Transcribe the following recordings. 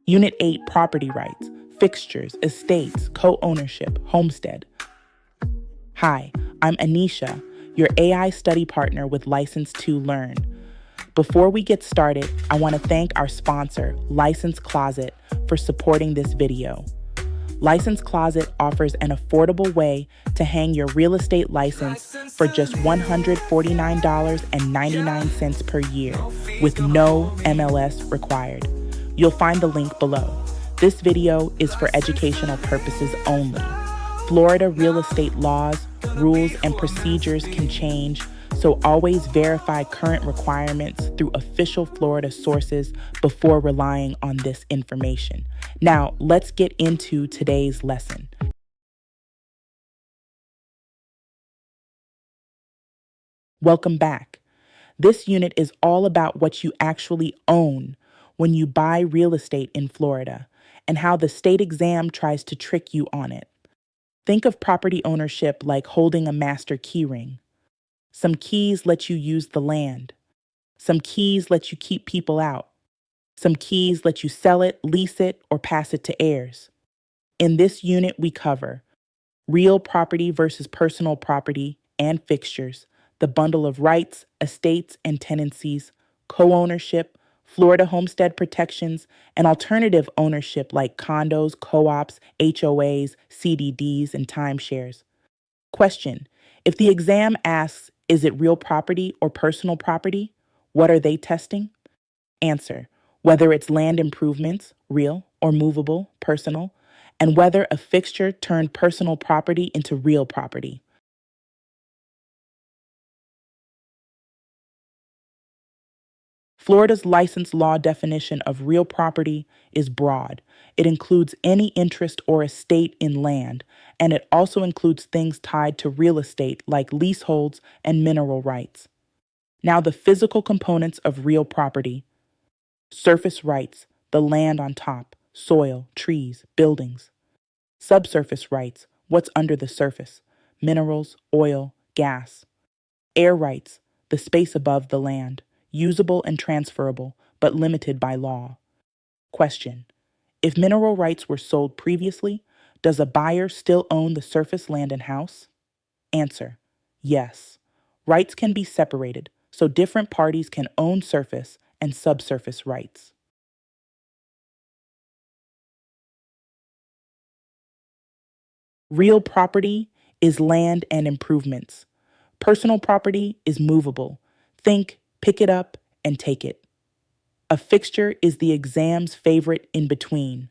Unit 8, Property Rights, Fixtures, Estates, Co-Ownership, Homestead. Hi, I'm Anisha, your AI study partner with License to Learn. Before we get started, I want to thank our sponsor, License Closet, for supporting this video. License Closet offers an affordable way to hang your real estate license for just $149.99 per year with no MLS required. You'll find the link below. This video is for educational purposes only. Florida real estate laws, rules, and procedures can change, so always verify current requirements through official Florida sources before relying on this information. Now, let's get into today's lesson. Welcome back. This unit is all about what you actually own when you buy real estate in Florida and how the state exam tries to trick you on it. Think of property ownership like holding a master key ring. Some keys let you use the land. Some keys let you keep people out. Some keys let you sell it, lease it, or pass it to heirs. In this unit, we cover real property versus personal property and fixtures, the bundle of rights, estates, and tenancies, co-ownership, Florida homestead protections, and alternative ownership like condos, co-ops, HOAs, CDDs, and timeshares. Question: if the exam asks, is it real property or personal property? What are they testing? Answer: whether it's land improvements, real or movable, personal, and whether a fixture turned personal property into real property. Florida's license law definition of real property is broad. It includes any interest or estate in land, and it also includes things tied to real estate like leaseholds and mineral rights. Now, the physical components of real property: surface rights, the land on top, soil, trees, buildings. Subsurface rights, what's under the surface, minerals, oil, gas. Air rights, the space above the land, usable and transferable, but limited by law. Question: if mineral rights were sold previously, does a buyer still own the surface land and house? Answer: yes. Rights can be separated, so different parties can own surface and subsurface rights. Real property is land and improvements. Personal property is movable. Think, pick it up, and take it. A fixture is the exam's favorite in between.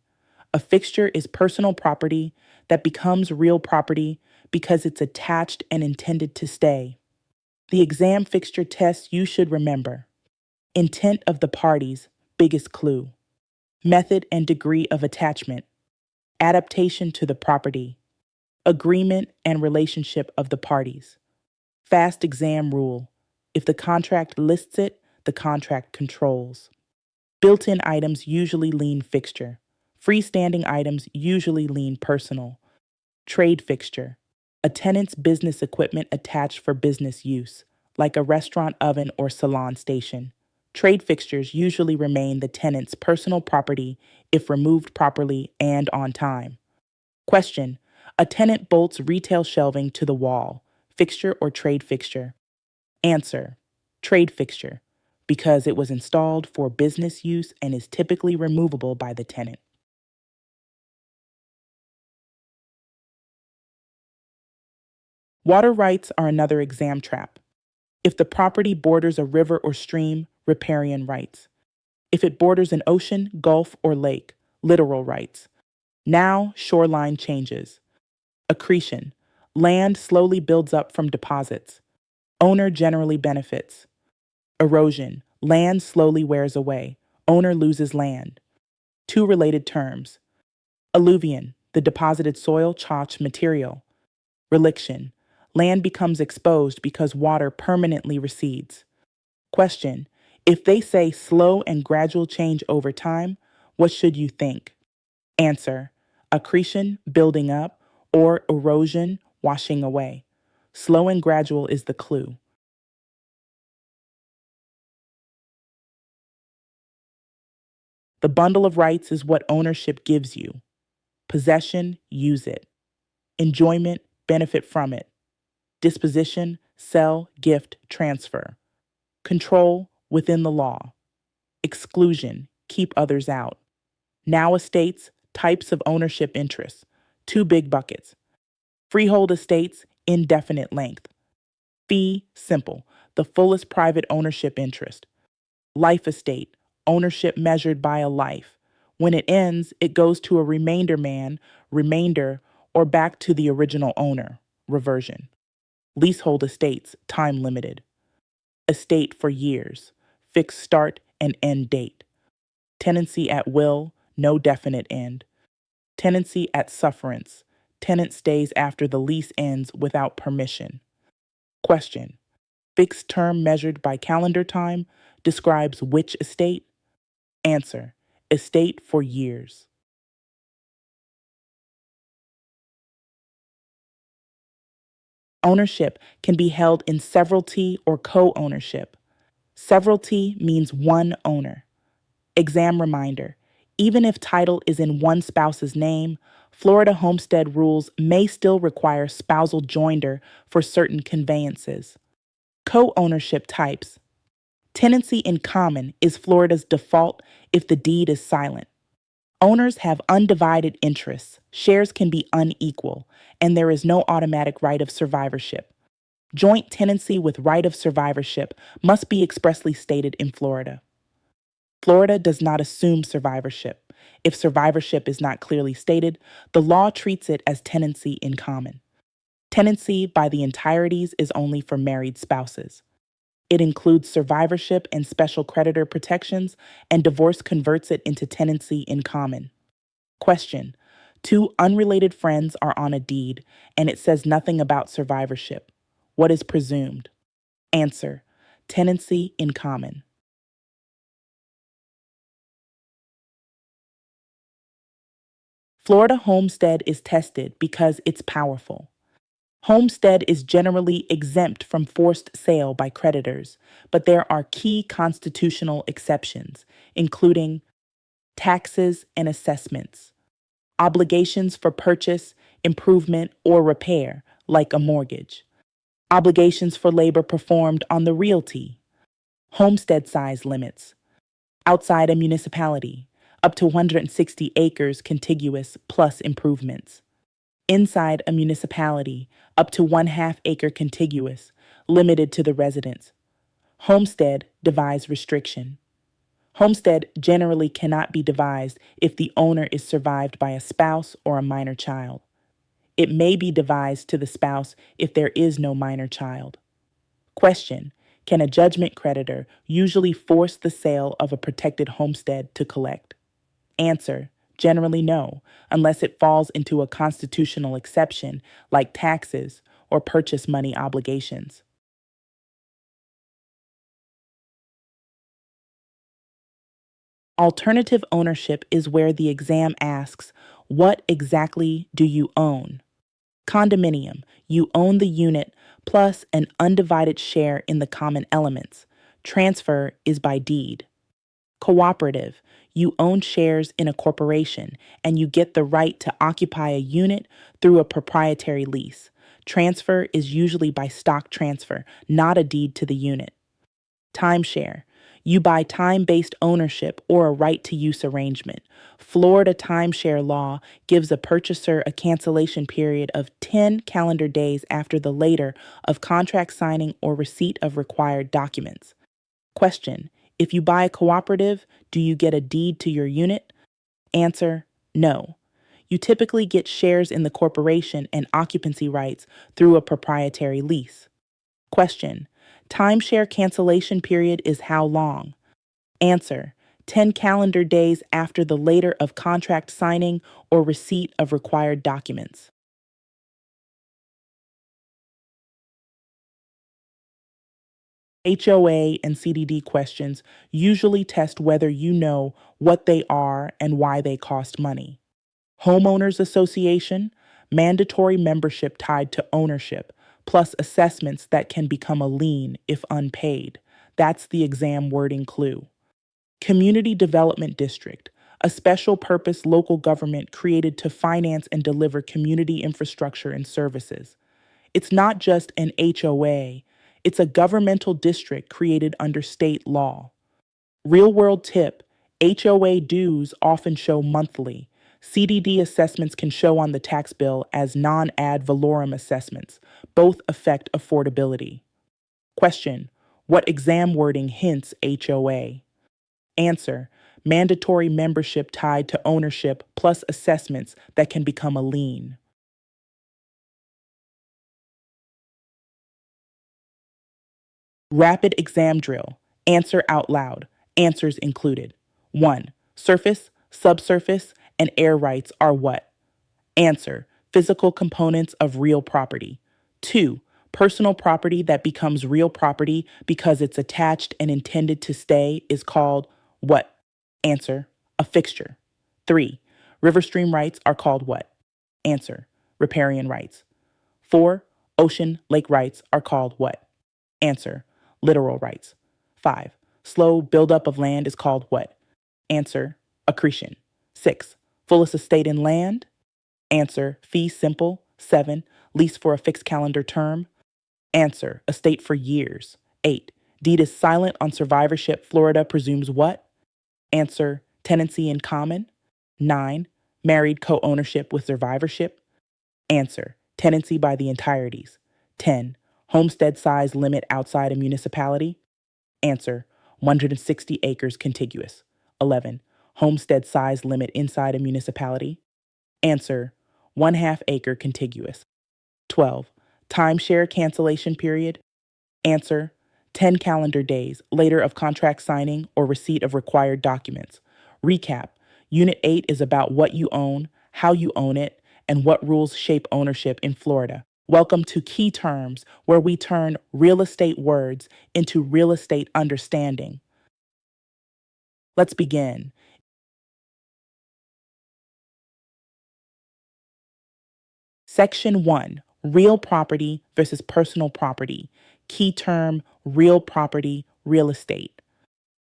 A fixture is personal property that becomes real property because it's attached and intended to stay. The exam fixture tests you should remember: intent of the parties, biggest clue; method and degree of attachment; adaptation to the property; agreement and relationship of the parties; fast exam rule: if the contract lists it, the contract controls. Built-in items usually lean fixture. Freestanding items usually lean personal. Trade fixture: a tenant's business equipment attached for business use, like a restaurant oven or salon station. Trade fixtures usually remain the tenant's personal property if removed properly and on time. Question: a tenant bolts retail shelving to the wall, fixture or trade fixture? Answer: trade fixture, because it was installed for business use and is typically removable by the tenant. Water rights are another exam trap. If the property borders a river or stream, riparian rights. If it borders an ocean, gulf, or lake, littoral rights. Now, shoreline changes. Accretion: land slowly builds up from deposits. Owner generally benefits. Erosion: land slowly wears away. Owner loses land. Two related terms. Alluvion: the deposited soil, chalk material. Reliction: land becomes exposed because water permanently recedes. Question: if they say slow and gradual change over time, what should you think? Answer: accretion, building up, or erosion, washing away. Slow and gradual is the clue. The bundle of rights is what ownership gives you. Possession, use it. Enjoyment, benefit from it. Disposition, sell, gift, transfer. Control, within the law. Exclusion, keep others out. Now estates, types of ownership interests. Two big buckets. Freehold estates, indefinite length. Fee, simple, the fullest private ownership interest. Life estate, ownership measured by a life. When it ends, it goes to a remainder man, remainder, or back to the original owner, reversion. Leasehold estates, time limited. Estate for years, fixed start and end date. Tenancy at will, no definite end. Tenancy at sufferance, tenant stays after the lease ends without permission. Question: fixed term measured by calendar time describes which estate? Answer: estate for years. Ownership can be held in severalty or co-ownership. Severalty means one owner. Exam reminder: even if title is in one spouse's name, Florida homestead rules may still require spousal joinder for certain conveyances. Co-ownership types. Tenancy in common is Florida's default if the deed is silent. Owners have undivided interests, shares can be unequal, and there is no automatic right of survivorship. Joint tenancy with right of survivorship must be expressly stated in Florida. Florida does not assume survivorship. If survivorship is not clearly stated, the law treats it as tenancy in common. Tenancy by the entireties is only for married spouses. It includes survivorship and special creditor protections, and divorce converts it into tenancy in common. Question: two unrelated friends are on a deed, and it says nothing about survivorship. What is presumed? Answer: tenancy in common. Florida homestead is tested because it's powerful. Homestead is generally exempt from forced sale by creditors, but there are key constitutional exceptions, including taxes and assessments, obligations for purchase, improvement, or repair, like a mortgage, obligations for labor performed on the realty, homestead size limits, outside a municipality, up to 160 acres contiguous plus improvements. Inside a municipality, up to 1/2 acre contiguous, limited to the residents. Homestead devise restriction. Homestead generally cannot be devised if the owner is survived by a spouse or a minor child. It may be devised to the spouse if there is no minor child. Question: can a judgment creditor usually force the sale of a protected homestead to collect? Answer: generally no, unless it falls into a constitutional exception like taxes or purchase money obligations. Alternative ownership is where the exam asks, what exactly do you own? Condominium: you own the unit plus an undivided share in the common elements. Transfer is by deed. Cooperative: you own shares in a corporation and you get the right to occupy a unit through a proprietary lease. Transfer is usually by stock transfer, not a deed to the unit. Timeshare: you buy time-based ownership or a right-to-use arrangement. Florida timeshare law gives a purchaser a cancellation period of 10 calendar days after the later of contract signing or receipt of required documents. Question: if you buy a cooperative, do you get a deed to your unit? Answer: no. You typically get shares in the corporation and occupancy rights through a proprietary lease. Question: timeshare cancellation period is how long? Answer: 10 calendar days after the later of contract signing or receipt of required documents. HOA and CDD questions usually test whether you know what they are and why they cost money. Homeowners Association, mandatory membership tied to ownership, plus assessments that can become a lien if unpaid. That's the exam wording clue. Community Development District, a special purpose local government created to finance and deliver community infrastructure and services. It's not just an HOA, it's a governmental district created under state law. Real world tip: HOA dues often show monthly. CDD assessments can show on the tax bill as non ad valorem assessments. Both affect affordability. Question: what exam wording hints HOA? Answer: mandatory membership tied to ownership plus assessments that can become a lien. Rapid exam drill. Answer out loud. Answers included. 1. Surface, subsurface, and air rights are what? Answer: physical components of real property. 2. Personal property that becomes real property because it's attached and intended to stay is called what? Answer: a fixture. 3. River stream rights are called what? Answer: riparian rights. 4. Ocean lake rights are called what? Answer: littoral rights. 5. Slow buildup of land is called what? Answer: accretion. 6. Fullest estate in land? Answer: fee simple. 7. Lease for a fixed calendar term? Answer: estate for years. 8. Deed is silent on survivorship. Florida presumes what? Answer: tenancy in common. 9. Married co-ownership with survivorship? Answer: tenancy by the entireties. 10. Homestead size limit outside a municipality? Answer: 160 acres contiguous. 11. Homestead size limit inside a municipality? Answer: 1/2 acre contiguous. 12. Timeshare cancellation period? Answer: 10 calendar days later of contract signing or receipt of required documents. Recap: Unit 8 is about what you own, how you own it, and what rules shape ownership in Florida. Welcome to Key Terms, where we turn real estate words into real estate understanding. Let's begin. Section 1: Real property versus personal property. Key term: real property, real estate.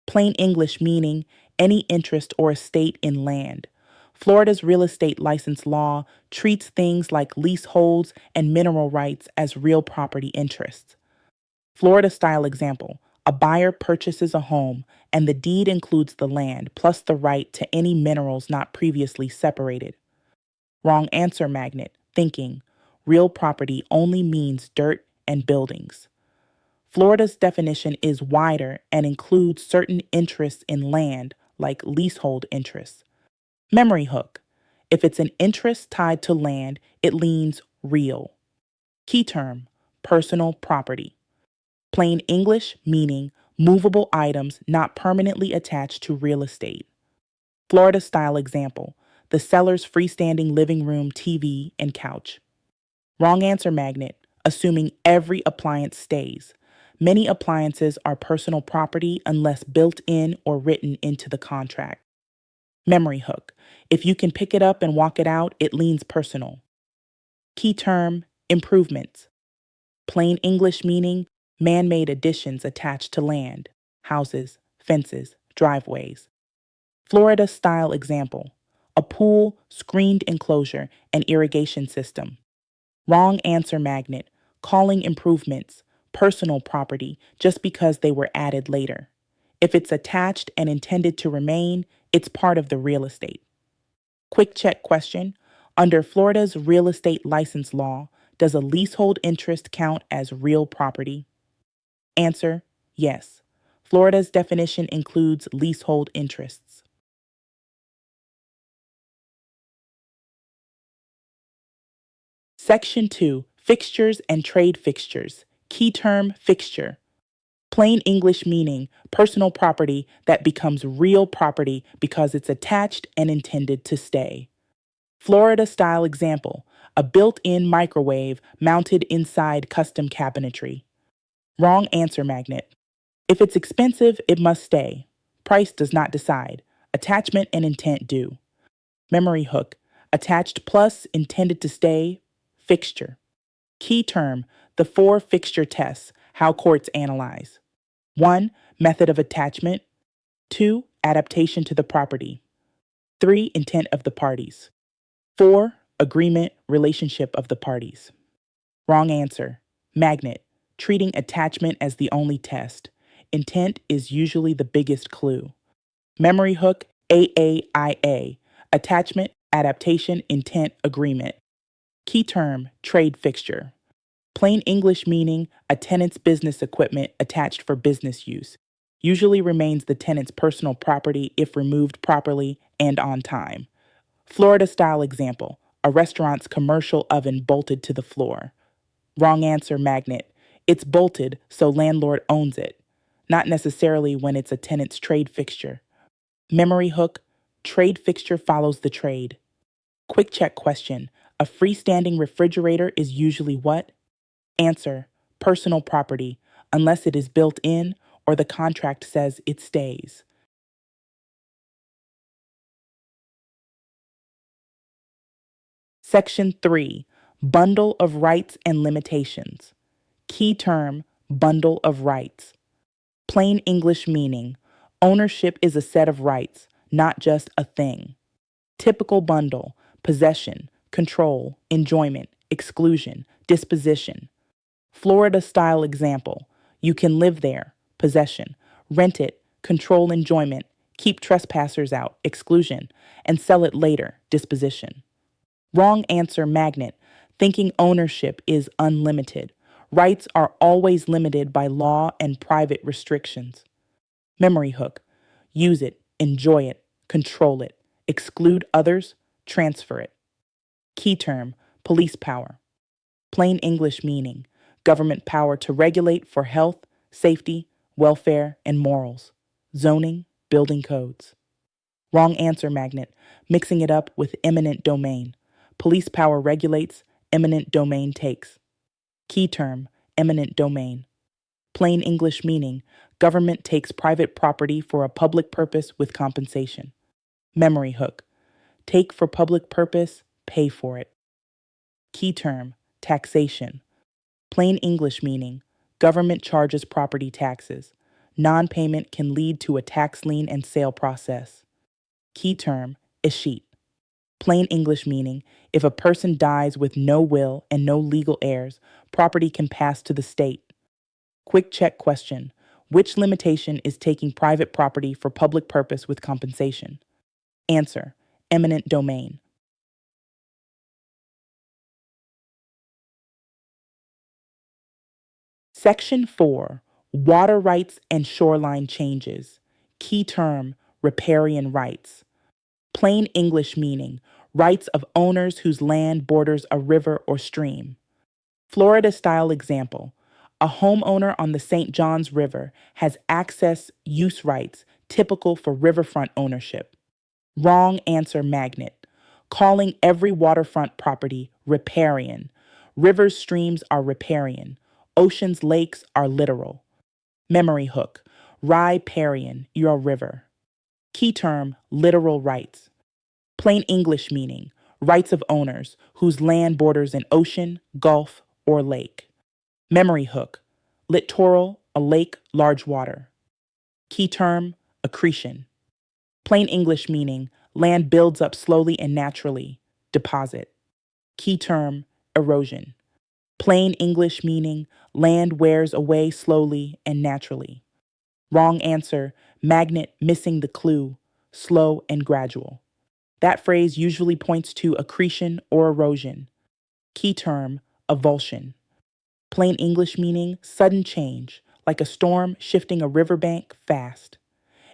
Plain English meaning: any interest or estate in land. Florida's real estate license law treats things like leaseholds and mineral rights as real property interests. Florida style example: a buyer purchases a home and the deed includes the land plus the right to any minerals not previously separated. Wrong answer magnet: thinking real property only means dirt and buildings. Florida's definition is wider and includes certain interests in land, like leasehold interests. Memory hook: if it's an interest tied to land, it leans real. Key term: personal property. Plain English meaning movable items not permanently attached to real estate. Florida style example: the seller's freestanding living room, TV, and couch. Wrong answer magnet: assuming every appliance stays. Many appliances are personal property unless built in or written into the contract. Memory hook: if you can pick it up and walk it out, it leans personal. Key term: improvements. Plain English meaning man-made additions attached to land, houses, fences, driveways. Florida style example: a pool, screened enclosure, and irrigation system. Wrong answer magnet: calling improvements personal property just because they were added later. If it's attached and intended to remain, it's part of the real estate. Quick check question: under Florida's real estate license law, does a leasehold interest count as real property? Answer: yes. Florida's definition includes leasehold interests. Section 2: Fixtures and Trade Fixtures. Key term: fixture. Plain English meaning personal property that becomes real property because it's attached and intended to stay. Florida style example: a built-in microwave mounted inside custom cabinetry. Wrong answer magnet: if it's expensive, it must stay. Price does not decide. Attachment and intent do. Memory hook: attached plus intended to stay, fixture. Key term: the 4 fixture tests, how courts analyze. 1. Method of attachment. 2. adaptation to the property. 3. Intent of the parties. 4. Agreement, relationship of the parties. Wrong answer. Magnet, treating attachment as the only test. Intent is usually the biggest clue. Memory hook, AAIA, attachment, adaptation, intent, agreement. Key term, trade fixture. Plain English meaning a tenant's business equipment attached for business use. Usually remains the tenant's personal property if removed properly and on time. Florida style example, a restaurant's commercial oven bolted to the floor. Wrong answer, magnet. It's bolted, so landlord owns it. Not necessarily when it's a tenant's trade fixture. Memory hook, trade fixture follows the trade. Quick check question, a freestanding refrigerator is usually what? Answer, personal property, unless it is built in or the contract says it stays. Section 3, bundle of rights and limitations. Key term, bundle of rights. Plain English meaning, ownership is a set of rights, not just a thing. Typical bundle, possession, control, enjoyment, exclusion, disposition. Florida style example, you can live there, possession, rent it, control enjoyment, keep trespassers out, exclusion, and sell it later, disposition. Wrong answer, magnet, thinking ownership is unlimited. Rights are always limited by law and private restrictions. Memory hook, use it, enjoy it, control it, exclude others, transfer it. Key term, police power. Plain English meaning, government power to regulate for health, safety, welfare, and morals. Zoning, building codes. Wrong answer, magnet, mixing it up with eminent domain. Police power regulates, eminent domain takes. Key term, eminent domain. Plain English meaning, government takes private property for a public purpose with compensation. Memory hook, take for public purpose, pay for it. Key term, taxation. Plain English meaning, government charges property taxes. Non-payment can lead to a tax lien and sale process. Key term, escheat. Plain English meaning, if a person dies with no will and no legal heirs, property can pass to the state. Quick check question, which limitation is taking private property for public purpose with compensation? Answer, eminent domain. Section 4, water rights and shoreline changes. Key term, riparian rights. Plain English meaning, rights of owners whose land borders a river or stream. Florida style example, a homeowner on the St. Johns River has access use rights typical for riverfront ownership. Wrong answer, magnet, calling every waterfront property riparian. Rivers, streams are riparian. Oceans, lakes are littoral. Memory hook, riparian, your river. Key term, littoral rights. Plain English meaning, rights of owners whose land borders an ocean, gulf, or lake. Memory hook, littoral, a lake, large water. Key term, accretion. Plain English meaning, land builds up slowly and naturally, deposit. Key term, erosion. Plain English meaning, land wears away slowly and naturally. Wrong answer, magnet missing the clue, slow and gradual. That phrase usually points to accretion or erosion. Key term, avulsion. Plain English meaning, sudden change, like a storm shifting a riverbank fast.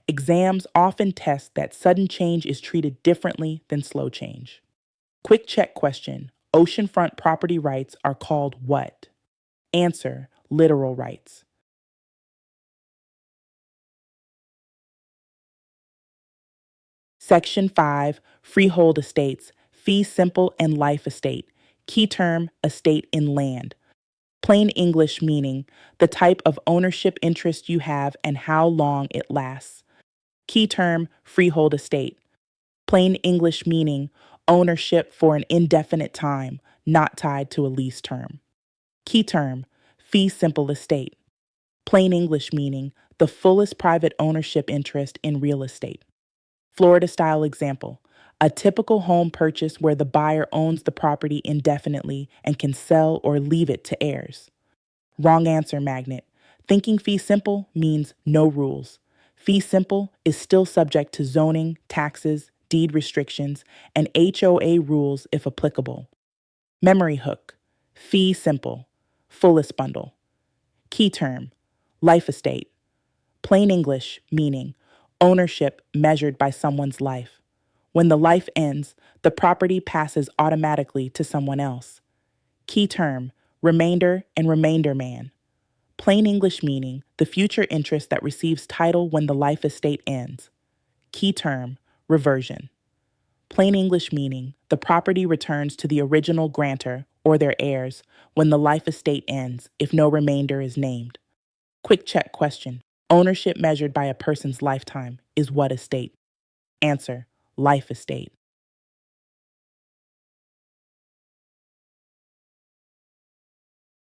Exams often test that sudden change is treated differently than slow change. Quick check question, oceanfront property rights are called what? Answer, littoral rights. Section 5, freehold estates, fee simple and life estate. Key term, estate in land. Plain English meaning, the type of ownership interest you have and how long it lasts. Key term, freehold estate. Plain English meaning, ownership for an indefinite time, not tied to a lease term. Key term, fee simple estate. Plain English meaning, the fullest private ownership interest in real estate. Florida style example, a typical home purchase where the buyer owns the property indefinitely and can sell or leave it to heirs. Wrong answer magnet. Thinking fee simple means no rules. Fee simple is still subject to zoning, taxes, deed restrictions, and HOA rules if applicable. Memory hook. Fee simple. Fullest bundle. Key term. Life estate. Plain English meaning ownership measured by someone's life. When the life ends, the property passes automatically to someone else. Key term. Remainder and remainder man. Plain English meaning the future interest that receives title when the life estate ends. Key term, reversion. Plain English meaning the property returns to the original grantor or their heirs when the life estate ends if no remainder is named. Quick check question. Ownership measured by a person's lifetime is what estate? Answer, life estate.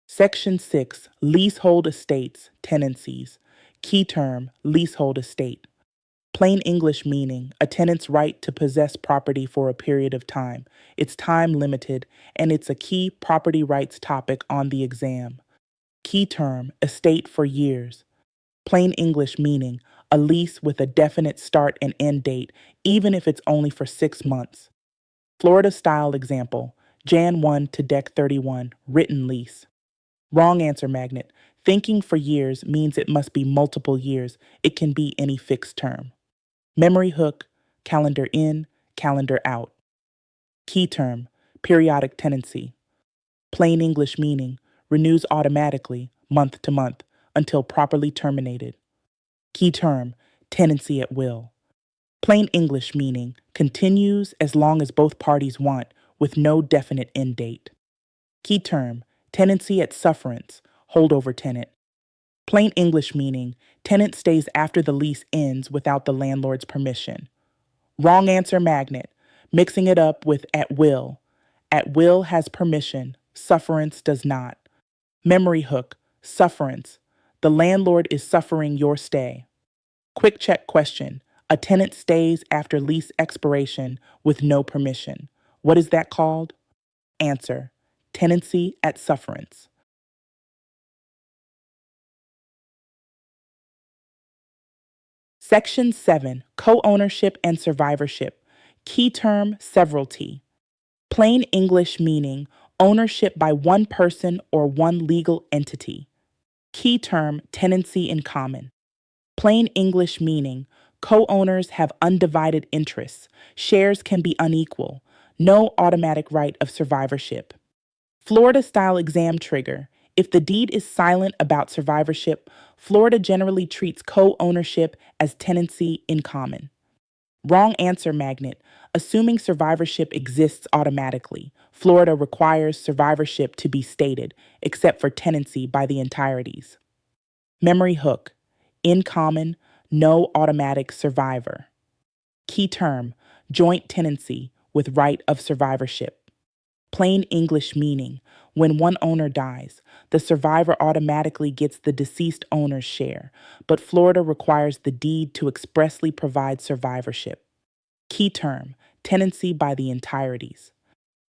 Section 6, Leasehold Estates, Tenancies. Key term, leasehold estate. Plain English meaning a tenant's right to possess property for a period of time. It's time limited, and it's a key property rights topic on the exam. Key term, estate for years. Plain English meaning a lease with a definite start and end date, even if it's only for 6 months. Florida style example, Jan 1 to Dec 31, written lease. Wrong answer magnet. Thinking for years means it must be multiple years. It can be any fixed term. Memory hook, calendar in, calendar out. Key term, periodic tenancy. Plain English meaning renews automatically, month to month, until properly terminated. Key term, tenancy at will. Plain English meaning continues as long as both parties want, with no definite end date. Key term, tenancy at sufferance, holdover tenant. Plain English meaning tenant stays after the lease ends without the landlord's permission. Wrong answer magnet, mixing it up with at will. At will has permission, sufferance does not. Memory hook, sufferance. The landlord is suffering your stay. Quick check question, a tenant stays after lease expiration with no permission. What is that called? Answer, tenancy at sufferance. Section 7, Co-ownership and survivorship. Key term, severalty. Plain English meaning ownership by one person or one legal entity. Key term, tenancy in common. Plain English meaning co-owners have undivided interests. Shares can be unequal. No automatic right of survivorship. Florida style exam trigger. If the deed is silent about survivorship, Florida generally treats co-ownership as tenancy in common. Wrong answer magnet. Assuming survivorship exists automatically, Florida requires survivorship to be stated, except for tenancy by the entireties. Memory hook. In common, no automatic survivor. Key term, joint tenancy with right of survivorship. Plain English meaning, when one owner dies, the survivor automatically gets the deceased owner's share, but Florida requires the deed to expressly provide survivorship. Key term, tenancy by the entireties.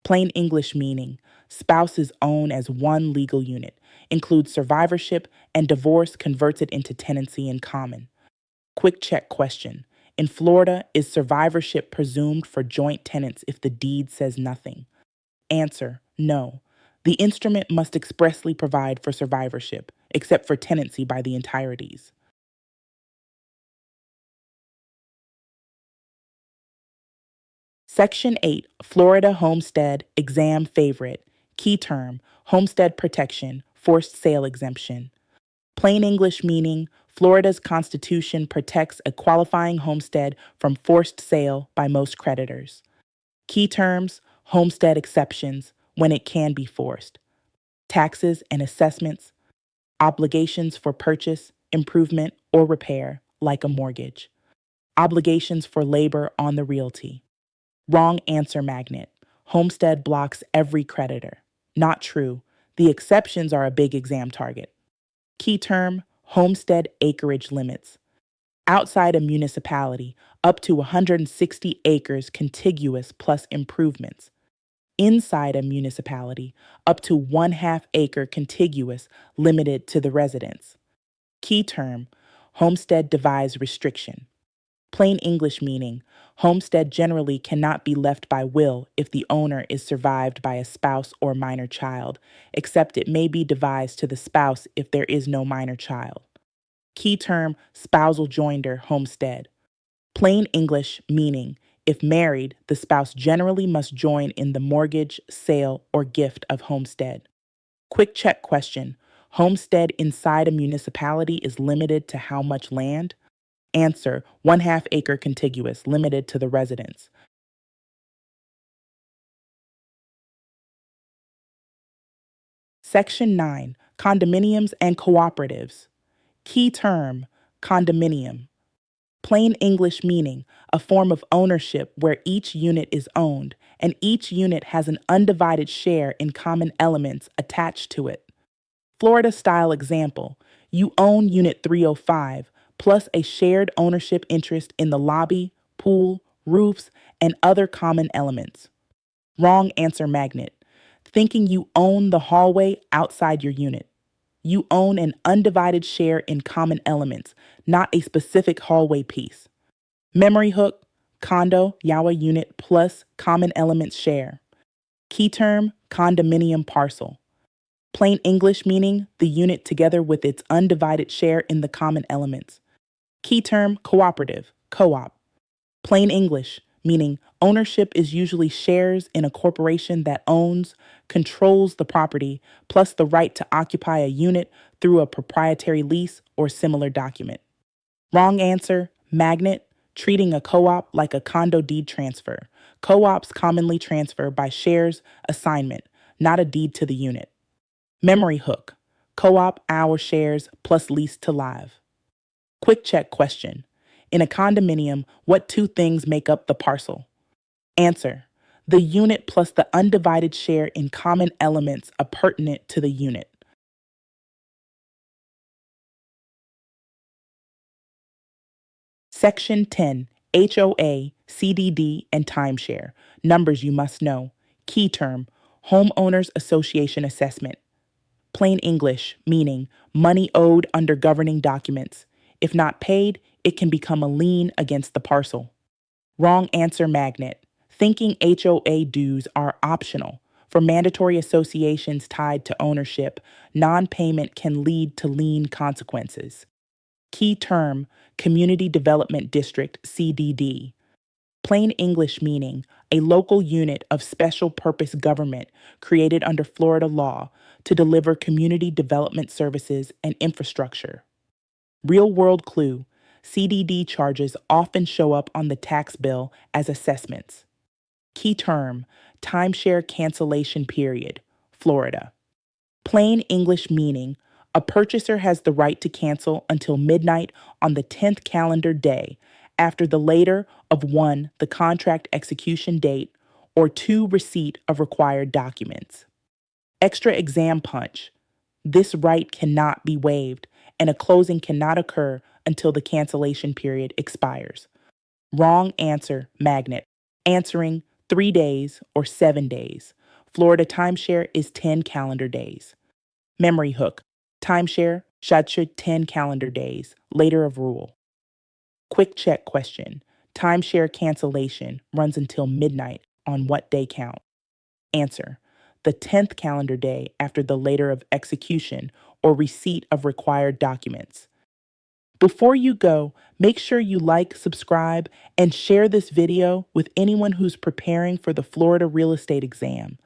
Plain English meaning, spouses own as one legal unit, includes survivorship, and divorce converts it into tenancy in common. Quick check question. In Florida, is survivorship presumed for joint tenants if the deed says nothing? Answer, no. The instrument must expressly provide for survivorship, except for tenancy by the entireties. Section 8, Florida Homestead, exam favorite. Key term, homestead protection, forced sale exemption. Plain English meaning, Florida's Constitution protects a qualifying homestead from forced sale by most creditors. Key terms, homestead exceptions, when it can be forced. Taxes and assessments, obligations for purchase, improvement, or repair, like a mortgage. Obligations for labor on the realty. Wrong answer magnet. Homestead blocks every creditor. Not true. The exceptions are a big exam target. Key term, Homestead acreage limits. Outside a municipality, up to 160 acres contiguous plus improvements. Inside a municipality, up to 1/2 acre contiguous limited to the residents. Key term, homestead devise restriction. Plain English meaning, homestead generally cannot be left by will if the owner is survived by a spouse or minor child, except it may be devised to the spouse if there is no minor child. Key term, spousal joinder homestead. Plain English meaning, if married, the spouse generally must join in the mortgage, sale, or gift of homestead. Quick check question. Homestead inside a municipality is limited to how much land? Answer, 1/2 acre contiguous, limited to the residents. Section 9, condominiums and cooperatives. Key term, condominium. Plain English meaning, a form of ownership where each unit is owned and each unit has an undivided share in common elements attached to it. Florida style example, you own Unit 305 plus a shared ownership interest in the lobby, pool, roofs, and other common elements. Wrong answer magnet. Thinking you own the hallway outside your unit. You own an undivided share in common elements, not a specific hallway piece. Memory hook, condo, Yawa unit plus common elements share. Key term, condominium parcel. Plain English meaning the unit together with its undivided share in the common elements. Key term, cooperative, co-op. Plain English meaning ownership is usually shares in a corporation that owns, controls the property, plus the right to occupy a unit through a proprietary lease or similar document. Wrong answer, magnet, treating a co-op like a condo deed transfer. Co-ops commonly transfer by shares assignment, not a deed to the unit. Memory hook, co-op hour shares plus lease to live. Quick check question. In a condominium, what two things make up the parcel? Answer, the unit plus the undivided share in common elements appurtenant to the unit. Section 10, HOA, CDD, and timeshare. Numbers you must know. Key term, Homeowners Association Assessment. Plain English, meaning money owed under governing documents. If not paid, it can become a lien against the parcel. Wrong answer magnet. Thinking HOA dues are optional. For mandatory associations tied to ownership, non-payment can lead to lien consequences. Key term, Community Development District, CDD. Plain English meaning a local unit of special purpose government created under Florida law to deliver community development services and infrastructure. Real world clue, CDD charges often show up on the tax bill as assessments. Key term, timeshare cancellation period, Florida. Plain English meaning a purchaser has the right to cancel until midnight on the 10th calendar day after the later of 1, the contract execution date, or 2, receipt of required documents. Extra exam punch. This right cannot be waived, and a closing cannot occur until the cancellation period expires. Wrong answer, magnet. Answering 3 days or 7 days. Florida timeshare is 10 calendar days. Memory hook. Timeshare, should 10 calendar days. Later of rule. Quick check question. Timeshare cancellation runs until midnight on what day count? Answer, the 10th calendar day after the later of execution or receipt of required documents. Before you go, make sure you like, subscribe, and share this video with anyone who's preparing for the Florida real estate exam.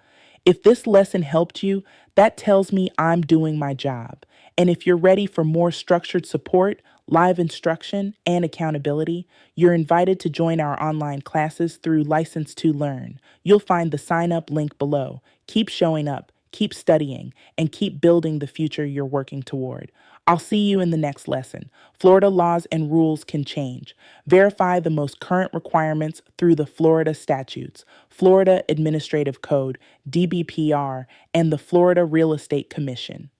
If this lesson helped you, that tells me I'm doing my job. And if you're ready for more structured support, live instruction, and accountability, you're invited to join our online classes through License to Learn. You'll find the sign up link below. Keep showing up, keep studying, and keep building the future you're working toward. I'll see you in the next lesson. Florida laws and rules can change. Verify the most current requirements through the Florida statutes, Florida Administrative Code, DBPR, and the Florida Real Estate Commission.